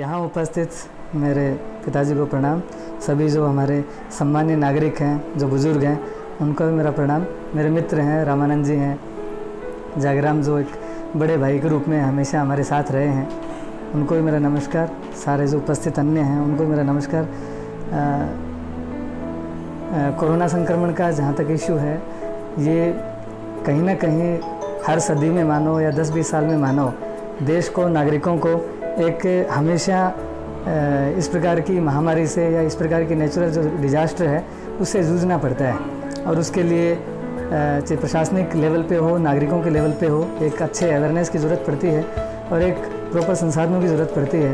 यहाँ उपस्थित मेरे पिताजी को प्रणाम। सभी जो हमारे सम्मानीय नागरिक हैं, जो बुज़ुर्ग हैं, उनको भी मेरा प्रणाम। मेरे मित्र हैं, रामानंद जी हैं, जागराम जो एक बड़े भाई के रूप में हमेशा हमारे साथ रहे हैं, उनको भी मेरा नमस्कार। सारे जो उपस्थित अन्य हैं उनको भी मेरा नमस्कार। कोरोना संक्रमण का जहाँ तक इशू है, ये कहीं ना कहीं हर सदी में मानो या 10-20 साल में मानो, देश को, नागरिकों को एक हमेशा इस प्रकार की महामारी से या इस प्रकार की नेचुरल जो डिजास्टर है उससे जूझना पड़ता है। और उसके लिए चाहे प्रशासनिक लेवल पे हो, नागरिकों के लेवल पे हो, एक अच्छे अवेयरनेस की ज़रूरत पड़ती है और एक प्रॉपर संसाधनों की ज़रूरत पड़ती है।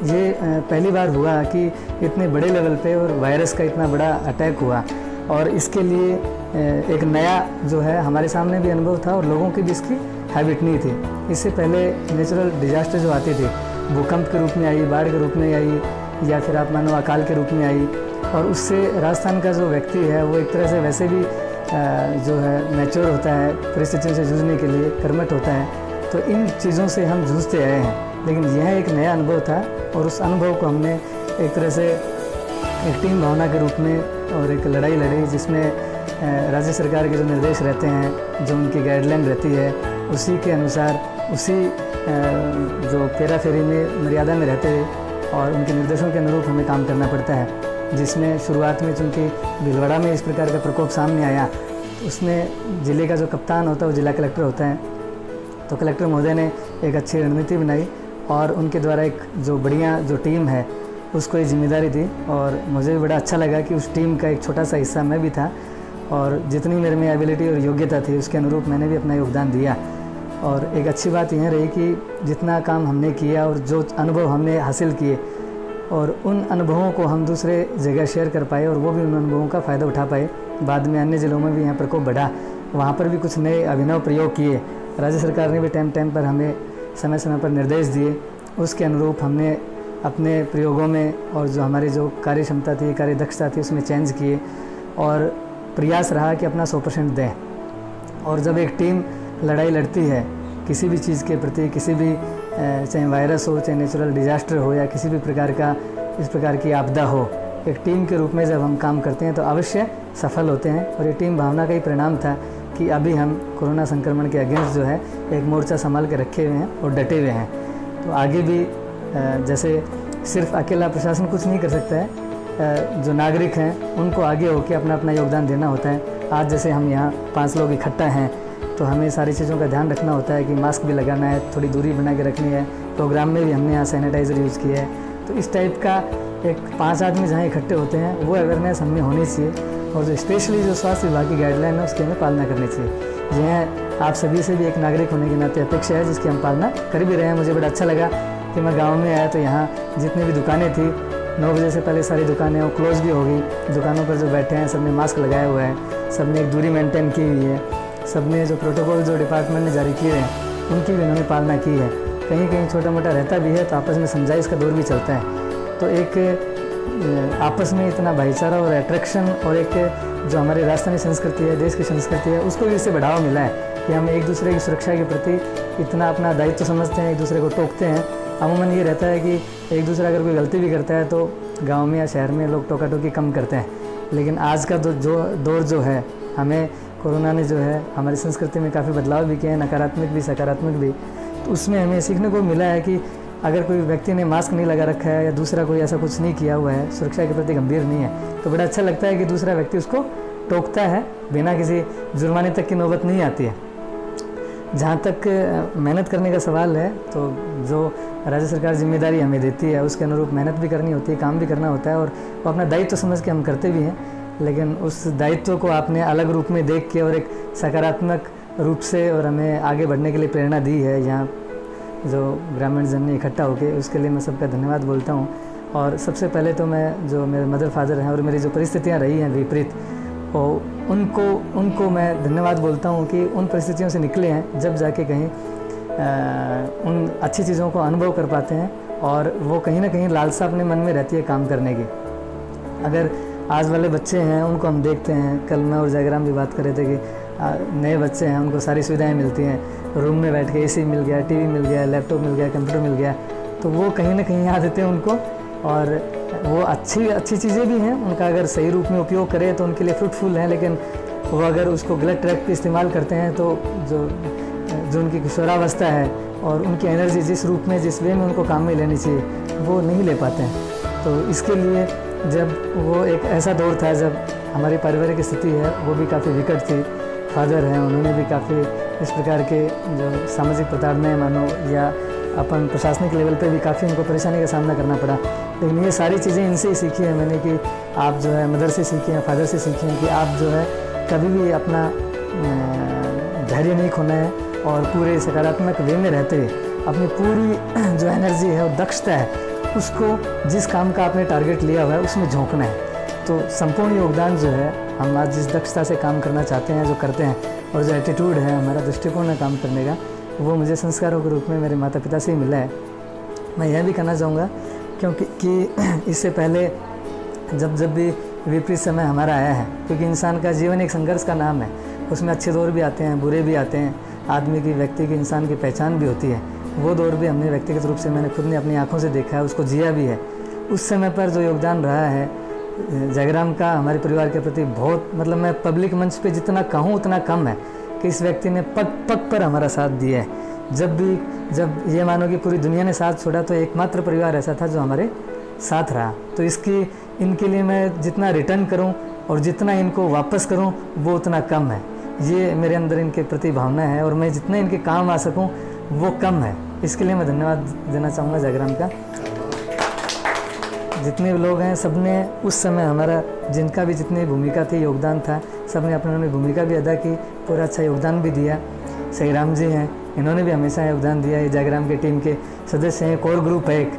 ये पहली बार हुआ कि इतने बड़े लेवल पे और वायरस का इतना बड़ा अटैक हुआ, और इसके लिए एक नया जो है हमारे सामने भी अनुभव था और लोगों की भी इसकी हैबिट नहीं थी। इससे पहले नेचुरल डिजास्टर जो आती थी, भूकंप के रूप में आई, बाढ़ के रूप में आई, या फिर आप मानो अकाल के रूप में आई, और उससे राजस्थान का जो व्यक्ति है वो एक तरह से वैसे भी जो है मैच्योर होता है, परिस्थितियों से जूझने के लिए कर्मठ होता है। तो इन चीज़ों से हम जूझते आए हैं, लेकिन यह एक नया अनुभव था और उस अनुभव को हमने एक तरह से एक टीम भावना के रूप में और एक लड़ाई लड़ी, जिसमें राज्य सरकार के जो निर्देश रहते हैं, जो उनकी गाइडलाइन रहती है, उसी के अनुसार, उसी जो पेराफेरी में मर्यादा में रहते हुए और उनके निर्देशों के अनुरूप हमें काम करना पड़ता है। जिसमें शुरुआत में चूँकि भीलवाड़ा में इस प्रकार का प्रकोप सामने आया, तो उसमें ज़िले का जो कप्तान होता है वो जिला कलेक्टर होता है। तो कलेक्टर महोदय ने एक अच्छी रणनीति बनाई और उनके द्वारा एक जो बढ़िया जो टीम है उसको ये जिम्मेदारी दी, और मुझे भी बड़ा अच्छा लगा कि उस टीम का एक छोटा सा हिस्सा मैं भी था, और जितनी मेरे में एबिलिटी और योग्यता थी उसके अनुरूप मैंने भी अपना योगदान दिया। और एक अच्छी बात यह रही कि जितना काम हमने किया और जो अनुभव हमने हासिल किए, और उन अनुभवों को हम दूसरे जगह शेयर कर पाए और वो भी उन अनुभवों का फ़ायदा उठा पाए। बाद में अन्य ज़िलों में भी यहाँ प्रकोप बढ़ा, वहाँ पर भी कुछ नए अभिनव प्रयोग किए। राज्य सरकार ने भी टाइम पर हमें समय समय पर निर्देश दिए, उसके अनुरूप हमने अपने प्रयोगों में और जो हमारी जो कार्य क्षमता थी, कार्य दक्षता थी, उसमें चेंज किए, और प्रयास रहा कि अपना 100% दें। और जब एक टीम लड़ाई लड़ती है किसी भी चीज़ के प्रति, किसी भी चाहे वायरस हो, चाहे नेचुरल डिजास्टर हो, या किसी भी प्रकार का इस प्रकार की आपदा हो, एक टीम के रूप में जब हम काम करते हैं तो अवश्य सफल होते हैं। और ये टीम भावना का ही परिणाम था कि अभी हम कोरोना संक्रमण के अगेंस्ट जो है एक मोर्चा संभाल के रखे हुए हैं और डटे हुए हैं। तो आगे भी जैसे सिर्फ अकेला प्रशासन कुछ नहीं कर सकता है, जो नागरिक हैं उनको आगे होकर अपना अपना योगदान देना होता है। आज जैसे हम यहाँ 5 लोग इकट्ठा हैं तो हमें सारी चीज़ों का ध्यान रखना होता है कि मास्क भी लगाना है, थोड़ी दूरी बना के रखनी है। प्रोग्राम में भी हमने यहाँ सैनिटाइज़र यूज़ किया है। तो इस टाइप का एक 5 आदमी जहाँ इकट्ठे होते हैं वो अवेयरनेस हमें होनी चाहिए, और जो स्पेशली जो स्वास्थ्य विभाग की गाइडलाइन है उसकी हमें पालना करनी चाहिए। यह आप सभी से भी एक नागरिक होने के नाते अपेक्षा है, जिसकी हम पालना कर भी रहे हैं। मुझे बड़ा अच्छा लगा कि मैं गाँव में आया तो यहाँ जितनी भी दुकानें थी, 9 बजे से पहले सारी दुकानें वो क्लोज़ भी हो गई। दुकानों पर जो बैठे हैं सब ने मास्क लगाया हुआ है, सब ने एक दूरी मेंटेन की हुई है, सब ने जो प्रोटोकॉल जो डिपार्टमेंट ने जारी किए हैं उनकी भी उन्होंने पालना की है। कहीं कहीं छोटा मोटा रहता भी है तो आपस में समझाइश का दौर भी चलता है। तो एक आपस में इतना भाईचारा और अट्रैक्शन, और एक जो हमारी राजस्थानी संस्कृति है, देश की संस्कृति है, उसको भी इससे बढ़ावा मिला है कि हम एक दूसरे की सुरक्षा के प्रति इतना अपना दायित्व समझते हैं, एक दूसरे को टोकते हैं। अमूमन ये रहता है कि एक दूसरा अगर कोई गलती भी करता है तो गाँव में या शहर में लोग टोका टोकी कम करते हैं, लेकिन आज का दौर जो है, हमें कोरोना ने जो है हमारी संस्कृति में काफ़ी बदलाव भी किए हैं, नकारात्मक भी सकारात्मक भी। तो उसमें हमें सीखने को मिला है कि अगर कोई व्यक्ति ने मास्क नहीं लगा रखा है या दूसरा कोई ऐसा कुछ नहीं किया हुआ है, सुरक्षा के प्रति गंभीर नहीं है, तो बड़ा अच्छा लगता है कि दूसरा व्यक्ति उसको टोकता है, बिना किसी जुर्माने तक की नौबत नहीं आती है। जहाँ तक मेहनत करने का सवाल है, तो जो राज्य सरकार जिम्मेदारी हमें देती है उसके अनुरूप मेहनत भी करनी होती है, काम भी करना होता है, और वो अपना दायित्व समझ के हम करते भी हैं। लेकिन उस दायित्व को आपने अलग रूप में देख के और एक सकारात्मक रूप से और हमें आगे बढ़ने के लिए प्रेरणा दी है यहाँ जो ग्रामीण जन ने इकट्ठा होकर, उसके लिए मैं सबका धन्यवाद बोलता हूँ। और सबसे पहले तो मैं जो मेरे मदर फादर हैं और मेरी जो परिस्थितियाँ रही हैं विपरीत, और उनको मैं धन्यवाद बोलता हूँ कि उन परिस्थितियों से निकले हैं, जब जाके कहीं उन अच्छी चीज़ों को अनुभव कर पाते हैं, और वो कहीं ना कहीं लालसा अपने मन में रहती है काम करने की। अगर आज वाले बच्चे हैं उनको हम देखते हैं, कल मैं और जागराम भी बात कर रहे थे कि नए बच्चे हैं उनको सारी सुविधाएं मिलती हैं, रूम में बैठ के एसी मिल गया, टीवी मिल गया, लैपटॉप मिल गया, कंप्यूटर मिल गया, तो वो कहीं ना कहीं आदतें उनको, और वो अच्छी चीज़ें भी हैं, उनका अगर सही रूप में उपयोग करें तो उनके लिए फ्रूटफुल हैं, लेकिन वो अगर उसको गलत ट्रैक पे इस्तेमाल करते हैं तो जो उनकी किशोरावस्था है और उनकी एनर्जी जिस रूप में, जिस वे में उनको काम में लेनी चाहिए, वो नहीं ले पाते हैं। तो इसके लिए जब वो एक ऐसा दौर था जब हमारी पारिवारिक स्थिति है वो भी काफ़ी विकट थी, फादर हैं उन्होंने भी काफ़ी इस प्रकार के जो सामाजिक प्रताड़नाएं मानो या अपन प्रशासनिक लेवल पे भी काफ़ी उनको परेशानी का सामना करना पड़ा। लेकिन ये सारी चीज़ें इनसे ही सीखी है मैंने कि आप जो है मदर से सीखी हैं, फादर से सीखी हैं कि आप जो है कभी भी अपना धैर्य नहीं खोना है और पूरे सकारात्मक वे में रहते हुए अपनी पूरी जो एनर्जी है और दक्षता है उसको, जिस काम का आपने टारगेट लिया हुआ है उसमें झोंकना है। तो संपूर्ण योगदान जो है, हम आज जिस दक्षता से काम करना चाहते हैं, जो करते हैं, और जो एटीट्यूड है हमारा दृष्टिकोण है काम करने का, वो मुझे संस्कारों के रूप में मेरे माता पिता से ही मिला है। मैं यह भी कहना चाहूँगा क्योंकि इससे पहले जब भी विपरीत समय हमारा आया है, क्योंकि इंसान का जीवन एक संघर्ष का नाम है, उसमें अच्छे दौर भी आते हैं, बुरे भी आते हैं, आदमी की, व्यक्ति की, इंसान की पहचान भी होती है। वो दौर भी हमने व्यक्तिगत रूप से, मैंने खुद ने अपनी आंखों से देखा है, उसको जिया भी है। उस समय पर जो योगदान रहा है जयग्राम का हमारे परिवार के प्रति बहुत, मतलब मैं पब्लिक मंच पे जितना कहूँ उतना कम है कि इस व्यक्ति ने पग पग पर हमारा साथ दिया है। जब ये मानो कि पूरी दुनिया ने साथ छोड़ा तो एकमात्र परिवार ऐसा था जो हमारे साथ रहा। तो इनके लिए मैं जितना रिटर्न करूं और जितना इनको वापस करूं वो उतना कम है। ये मेरे अंदर इनके प्रति भावना है और मैं जितना इनके काम आ सकूं वो कम है। इसके लिए मैं धन्यवाद देना चाहूँगा जयग्राम का। जितने भी लोग हैं सबने उस समय हमारा, जिनका भी जितनी भूमिका थी, योगदान था, सबने अपनी भूमिका भी अदा की, पूरा अच्छा योगदान भी दिया। सही राम जी हैं, इन्होंने भी हमेशा योगदान दिया। ये जयग्राम के टीम के सदस्य हैं, कोर ग्रुप है एक,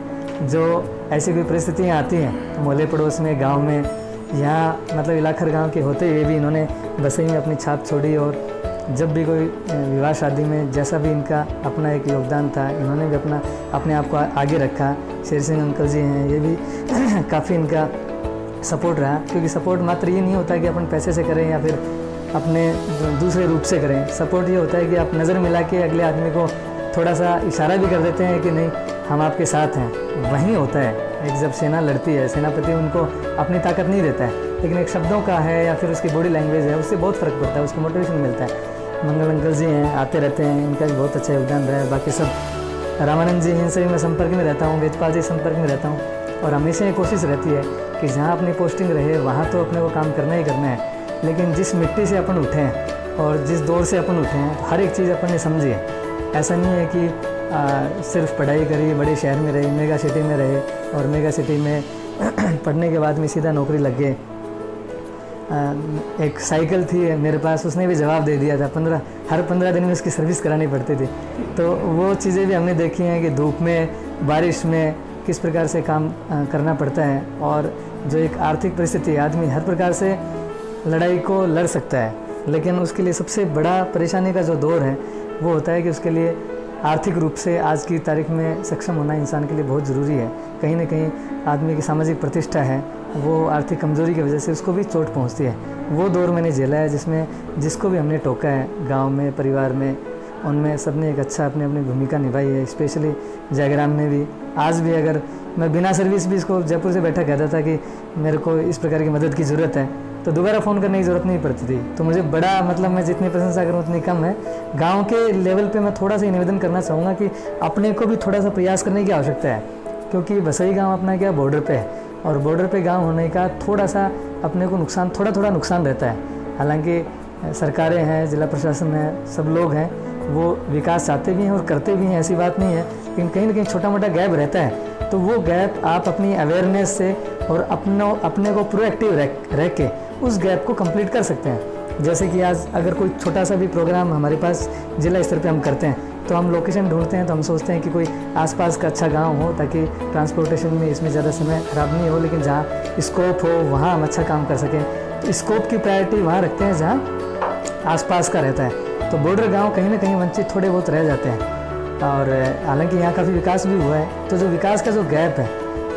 जो ऐसी कोई परिस्थितियाँ आती हैं तो मोहल्ले पड़ोस में, गांव में, यहाँ मतलब इलाखर गांव के होते हुए भी इन्होंने बसई में अपनी छाप छोड़ी। और जब भी कोई विवाह शादी में जैसा भी इनका अपना एक योगदान था, इन्होंने भी अपने आप को आगे रखा। शेर सिंह अंकल जी हैं, ये भी काफ़ी इनका सपोर्ट रहा, क्योंकि सपोर्ट मात्र ये नहीं होता कि अपन पैसे से करें या फिर अपने दूसरे रूप से करें। सपोर्ट ये होता है कि आप नज़र मिला के अगले आदमी को थोड़ा सा इशारा भी कर देते हैं कि नहीं हम आपके साथ हैं। वहीं होता है एक, जब सेना लड़ती है, सेनापति उनको अपनी ताकत नहीं देता है, लेकिन एक शब्दों का है या फिर उसकी बॉडी लैंग्वेज है, उससे बहुत फ़र्क पड़ता है, उसको मोटिवेशन मिलता है। मंगल अंकल जी हैं, आते रहते हैं, इनका भी बहुत अच्छा योगदान रहा है। बाकी सब रामानंद जी, इनसे भी मैं संपर्क में रहता हूँ, वेदपाल जी संपर्क में रहता हूँ, और हमेशा ये कोशिश रहती है कि जहाँ अपनी पोस्टिंग रहे वहाँ तो अपने को काम करना ही करना है। लेकिन जिस मिट्टी से अपन उठे हैं और जिस दौर से अपन उठे हैं, हर एक चीज़ अपन ने समझी है। ऐसा नहीं है कि सिर्फ पढ़ाई करी, बड़े शहर में रहे, मेगा सिटी में रहे और मेगा सिटी में पढ़ने के बाद में सीधा नौकरी लग गए। एक साइकिल थी मेरे पास, उसने भी जवाब दे दिया था, हर 15 दिन में उसकी सर्विस करानी पड़ती थी। तो वो चीज़ें भी हमने देखी हैं कि धूप में, बारिश में किस प्रकार से काम करना पड़ता है। और जो एक आर्थिक परिस्थिति, आदमी हर प्रकार से लड़ाई को लड़ सकता है, लेकिन उसके लिए सबसे बड़ा परेशानी का जो दौर है वो होता है कि उसके लिए आर्थिक रूप से आज की तारीख में सक्षम होना इंसान के लिए बहुत ज़रूरी है। कहीं ना कहीं आदमी की सामाजिक प्रतिष्ठा है, वो आर्थिक कमज़ोरी की वजह से उसको भी चोट पहुंचती है। वो दौर मैंने झेला है जिसमें जिसको भी हमने टोका है, गांव में, परिवार में, उनमें सबने एक अच्छा अपनी भूमिका निभाई है। स्पेशली जयग्राम में भी, आज भी अगर मैं बिना सर्विस भी इसको जयपुर से बैठा कहता था कि मेरे को इस प्रकार की मदद की ज़रूरत है, तो दोबारा फ़ोन करने की ज़रूरत नहीं पड़ती थी। तो मुझे बड़ा, मतलब मैं जितनी प्रशंसा करूँ उतनी कम है। गांव के लेवल पे मैं थोड़ा सा निवेदन करना चाहूँगा कि अपने को भी थोड़ा सा प्रयास करने की आवश्यकता है, क्योंकि बसई गांव अपना क्या बॉर्डर पे है, और बॉर्डर पे गांव होने का थोड़ा सा अपने को नुकसान, थोड़ा नुकसान रहता है। हालांकि सरकारें हैं, जिला प्रशासन है, सब लोग हैं, वो विकास चाहते भी हैं और करते भी हैं, ऐसी बात नहीं है, लेकिन कहीं ना कहीं छोटा मोटा गैप रहता है। तो वो गैप आप अपनी अवेयरनेस से और अपने को प्रोएक्टिव रह के उस गैप को कंप्लीट कर सकते हैं। जैसे कि आज अगर कोई छोटा सा भी प्रोग्राम हमारे पास जिला स्तर पे हम करते हैं, तो हम लोकेशन ढूंढते हैं, तो हम सोचते हैं कि कोई आसपास का अच्छा गांव हो, ताकि ट्रांसपोर्टेशन में इसमें ज़्यादा समय खराब नहीं हो, लेकिन जहाँ स्कोप हो वहाँ हम अच्छा काम कर सकें। तो स्कोप की प्रायोरिटी वहाँ रखते हैं जहाँ आसपास का रहता है। तो बॉर्डर गाँव कहीं ना कहीं वंचित थोड़े बहुत रह जाते हैं, और हालांकि यहाँ काफ़ी विकास भी हुआ है। तो जो विकास का जो गैप है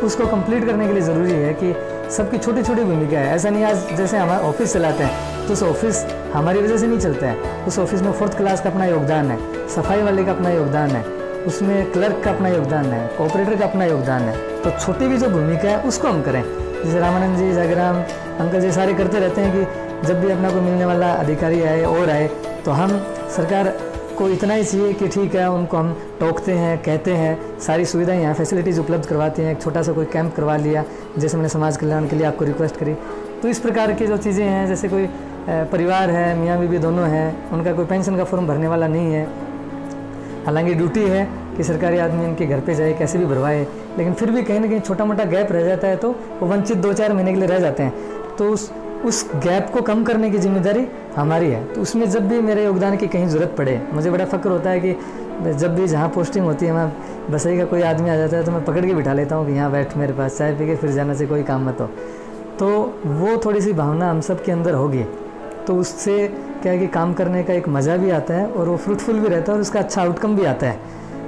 उसको कंप्लीट करने के लिए ज़रूरी है कि सबकी छोटी छोटी भूमिका है। ऐसा नहीं आज जैसे हमारा ऑफिस चलाते हैं तो उस ऑफिस हमारी वजह से नहीं चलता है, उस ऑफिस में 4th क्लास का अपना योगदान है, सफाई वाले का अपना योगदान है, उसमें क्लर्क का अपना योगदान है, ऑपरेटर का अपना योगदान है, तो छोटी भी जो भूमिका है उसको हम करें। जैसे रामानंद जी, जागराम अंकल जी सारे करते रहते हैं कि जब भी अपना को मिलने वाला अधिकारी आए और आए तो हम सरकार को इतना ही चाहिए कि ठीक है, उनको हम टोकते हैं, कहते हैं, सारी सुविधाएं यहाँ फैसिलिटीज़ उपलब्ध करवाते हैं। एक छोटा सा कोई कैंप करवा लिया, जैसे मैंने समाज कल्याण के लिए आपको रिक्वेस्ट करी। तो इस प्रकार की जो चीज़ें हैं, जैसे कोई परिवार है, मियाँ बीवी दोनों हैं, उनका कोई पेंशन का फॉर्म भरने वाला नहीं है, हालांकि ड्यूटी है कि सरकारी आदमी उनके घर पे जाए, कैसे भी भरवाए, लेकिन फिर भी कहीं ना कहीं छोटा मोटा गैप रह जाता है, तो वो वंचित 2-4 महीने के लिए रह जाते हैं। तो उस गैप को कम करने की जिम्मेदारी हमारी है। तो उसमें जब भी मेरे योगदान की कहीं ज़रूरत पड़े, मुझे बड़ा फ़क्र होता है कि जब भी जहाँ पोस्टिंग होती है, वहाँ बसई का कोई आदमी आ जाता है तो मैं पकड़ के बिठा लेता हूँ कि यहाँ बैठ मेरे पास, चाय पी के फिर जाने से कोई काम मत हो। तो वो थोड़ी सी भावना हम सब के अंदर होगी, तो उससे क्या है कि काम करने का एक मज़ा भी आता है और वो फ्रूटफुल भी रहता है और उसका अच्छा आउटकम भी आता है।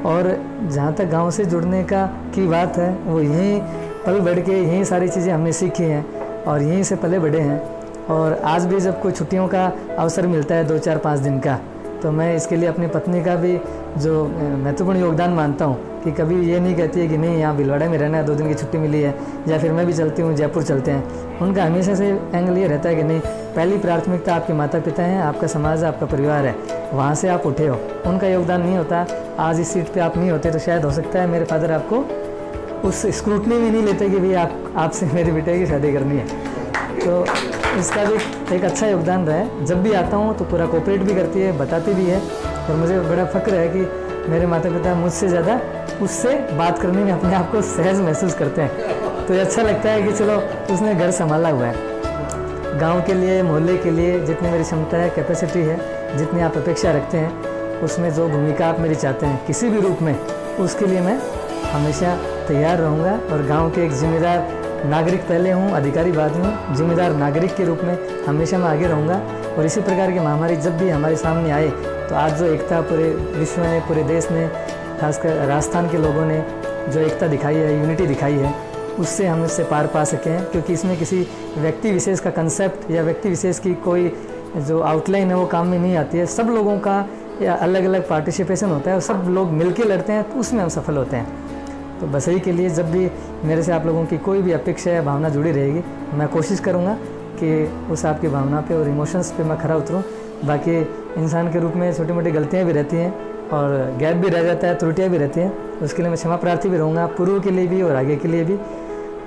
और जहाँ तक गांव से जुड़ने की बात है, वो यहीं पल बढ़ के यहीं सारी चीज़ें हमने सीखी हैं और यहीं से पले बढ़े हैं। और आज भी जब कोई छुट्टियों का अवसर मिलता है 2-4-5 दिन का, तो मैं इसके लिए अपनी पत्नी का भी जो महत्वपूर्ण योगदान मानता हूँ कि कभी ये नहीं कहती है कि नहीं यहाँ भीलवाड़ा में रहना है, 2 दिन की छुट्टी मिली है, या फिर मैं भी चलती हूँ जयपुर चलते हैं। उनका हमेशा से एंगल ये रहता है कि नहीं, पहली प्राथमिकता आपके माता पिता हैं, आपका समाज है, आपका परिवार है, वहाँ से आप उठे हो, उनका योगदान नहीं होता। आज इस सीट पर आप नहीं होते तो शायद हो सकता है मेरे फादर आपको उस स्क्रूटनी में नहीं लेते कि भाई आपसे मेरे बेटे की शादी करनी है। तो इसका भी एक अच्छा योगदान रहा है। जब भी आता हूँ तो पूरा कोऑपरेट भी करती है, बताती भी है, और मुझे बड़ा फ़क्र है कि मेरे माता पिता मुझसे ज़्यादा उससे बात करने में अपने आप को सहज महसूस करते हैं। तो ये अच्छा लगता है कि चलो उसने घर संभाला हुआ है। गांव के लिए, मोहल्ले के लिए जितनी मेरी क्षमता है, कैपेसिटी है, जितनी आप अपेक्षा रखते हैं, उसमें जो भूमिका आप मेरी चाहते हैं किसी भी रूप में, उसके लिए मैं हमेशा तैयार रहूँगा। और गाँव के एक जिम्मेदार नागरिक पहले हूँ, अधिकारी बाद में हूँ, जिम्मेदार नागरिक के रूप में हमेशा मैं आगे रहूँगा। और इसी प्रकार की महामारी जब भी हमारे सामने आए, तो आज जो एकता पूरे विश्व ने, पूरे देश ने, खासकर राजस्थान के लोगों ने जो एकता दिखाई है, यूनिटी दिखाई है, उससे हम इससे पार पा सकें हैं। क्योंकि इसमें किसी व्यक्ति विशेष का कंसेप्ट या व्यक्ति विशेष की कोई जो आउटलाइन है वो काम में नहीं आती है। सब लोगों का या अलग अलग पार्टिसिपेशन होता है और सब लोग मिलके लड़ते हैं, तो उसमें हम सफल होते हैं। तो बसई के लिए जब भी मेरे से आप लोगों की कोई भी अपेक्षा या भावना जुड़ी रहेगी, मैं कोशिश करूँगा कि उस आपकी भावना पे और इमोशंस पे मैं खरा उतरूँ। बाकी इंसान के रूप में छोटी मोटी गलतियाँ भी रहती हैं और गैप भी रह जाता है, त्रुटियाँ भी रहती हैं, उसके लिए मैं क्षमा प्रार्थी भी रहूँगा, पूर्व के लिए भी और आगे के लिए भी।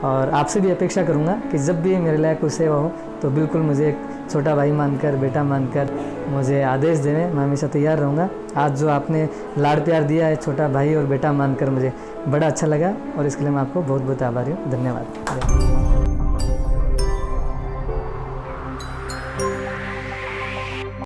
और आपसे भी अपेक्षा करूँगा कि जब भी मेरे लायक कोई सेवा हो तो बिल्कुल मुझे एक छोटा भाई मानकर, बेटा मानकर मुझे आदेश देने, मैं हमेशा तैयार रहूँगा। आज जो आपने लाड़ प्यार दिया है छोटा भाई और बेटा मानकर, मुझे बड़ा अच्छा लगा और इसके लिए मैं आपको बहुत बहुत आभारी हूँ। धन्यवाद।